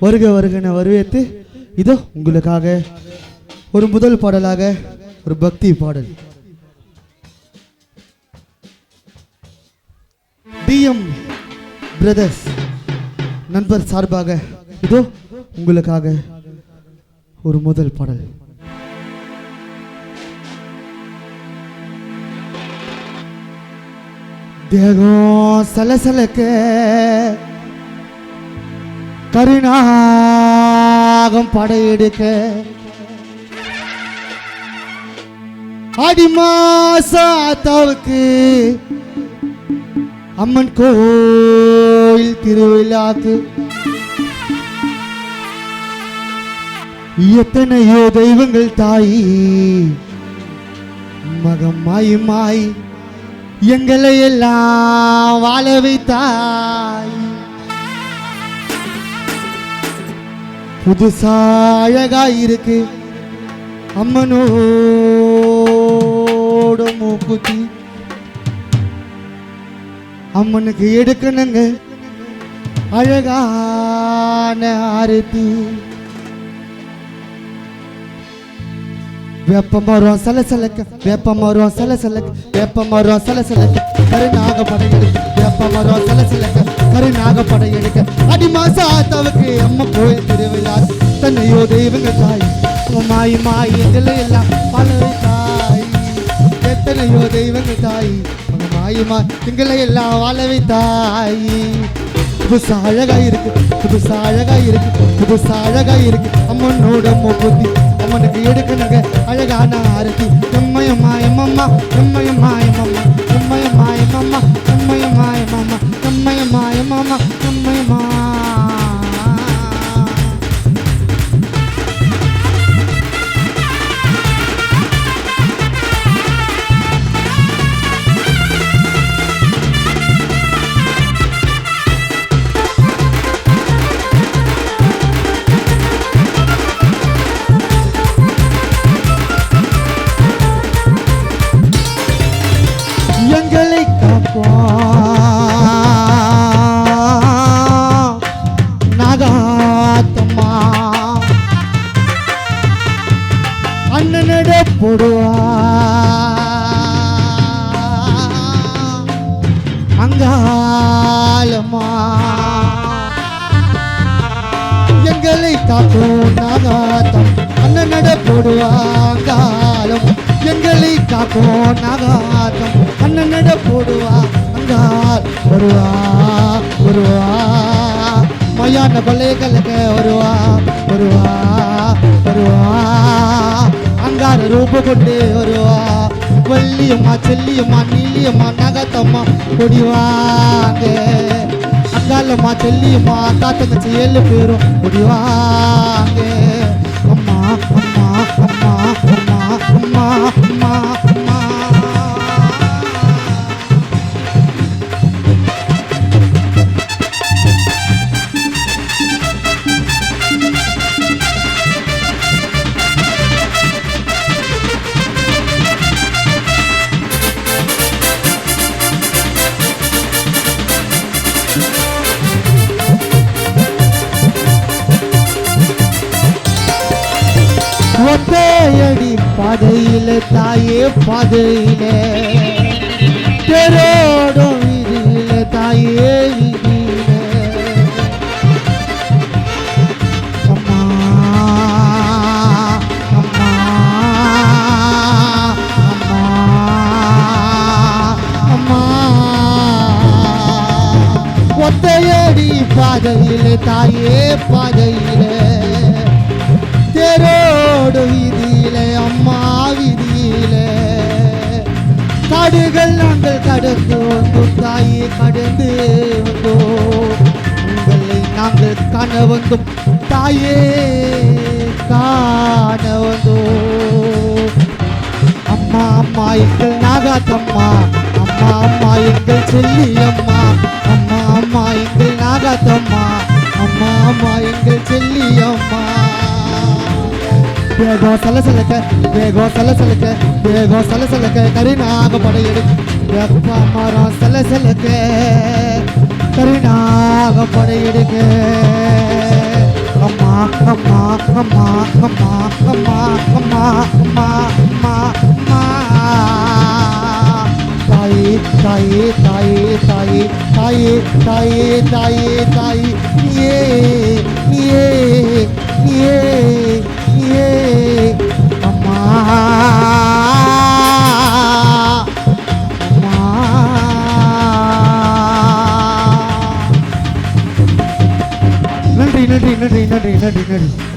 வருக வருகன வரவேற்று இதோ உங்களுக்காக ஒரு முதல் பாடலாக ஒரு பக்தி பாடல் டிஎம் பிரதர்ஸ் நண்பர் சார்பாக இதோ உங்களுக்காக ஒரு முதல் பாடல். தேகம் சலசலக்க கருணாகம் படையெடுக்க ஆடி மாசாத்தாவுக்கு அம்மன் கோயில் திருவிழாக்கு எத்தனையோ தெய்வங்கள் தாயி மகம் மாய் மாய் எங்களை எல்லாம் வாழ வைத்தாய். புதுசா அழகா இருக்கு அம்மனோட மூக்குத்தி. அம்மனுக்கு எடுக்கணுங்க அழகான ஆரத்தி. வேப்பமரம் சலசலக்க வேப்பமரம் சலசலக்க வேப்பமரம் சலசலக்க கருநாக படையெடுக்க வேப்பமரம் சலசலக்க கருநாக படையெடுக்க அடி மாசாத்தாவுக்கு அம்மா கோயில் திருவிழா தன்னையோ தெய்வங்க தாய் மாய் மாய் எங்களை எல்லாம் பலவை தாய். எத்தனையோ தெய்வங்க தாய் மாய் மாய் எங்களை எல்லாம் வாழவை தாய். புதுசா அழகா இருக்கு புதுசா அழகா இருக்கு புதுசா அழகா இருக்கு அம்மனோட மூக்குத்தி. அம்மனுக்கு எடுக்கணுங்க அழகான ஆரத்தி. எம்மையம்மா எம்மம்மா எம்மையம்மா எம்மம்மா எம்மையம்மா எம்மம்மா எம்மையம்மா எம்மம்மா எம்மையம்மா எம்மம்மா எம்மையம்மா. எங்களை நாகாத்தம்மா அண்ணனட போடுவா அங்காளம்மா. எங்களை காக்கும் நாகாத்தம் அண்ணனட போடுவா அங்காளம். எங்களை காக்கும் நாகாத்தம் அண்ணனட போடுவா அங்காள் வருவா வருவா. மயான கொலைகளுக்கு வருவா வருவா வருவா. அங்கார ரூப கொண்டு வருவா. வள்ளியம்மா செல்லியம்மா நீலியம்மா நாகாத்தம்மா கொடிவாங்க. அங்காளம்மா செல்லியம்மா தாத்தங்கச்சி 7 பேரும் கொடிவாங்க. அம்மா அம்மா அம்மா அம்மா அம்மா அம்மா அம்மா. ஒத்தையடி பாதையில தாயே பாதையில தெரோடும் விதியில தாயே விதியில. அம்மா அம்மா அம்மா அம்மா. ஒத்தையடி பாதையில தாயே பாதையில தெரோடு விதியில அம்மா விதியில. காடுகள் நாங்கள் கடந்து வந்தோம் தாயே கடந்து வந்தோம். உங்களை நாங்கள் காண வந்தோம் தாயே காண வந்தோம். அம்மா அம்மா எங்கள் நாகாத்தம்மா அம்மா அம்மா எங்கள் செல்லியம்மா அம்மா அம்மா எங்கள் நாகாத்தம்மா அம்மா அம்மா எங்கள் செல்லியம்மா. வேகம் சலசலக்க வேகம் சலசலக்க வேகம் சலசலக்க கருநாக படையெடுக்க வேப்பமரம் சலசலக்க கருநாக படையெடுக்க தாயே தாயே தாயே தாயே தாயே தாயே தாயே நீயே நீயே நீயே நீயே அம்மா அம்மா. நன்றி நன்றி நன்றி நன்றி நன்றி நன்றி.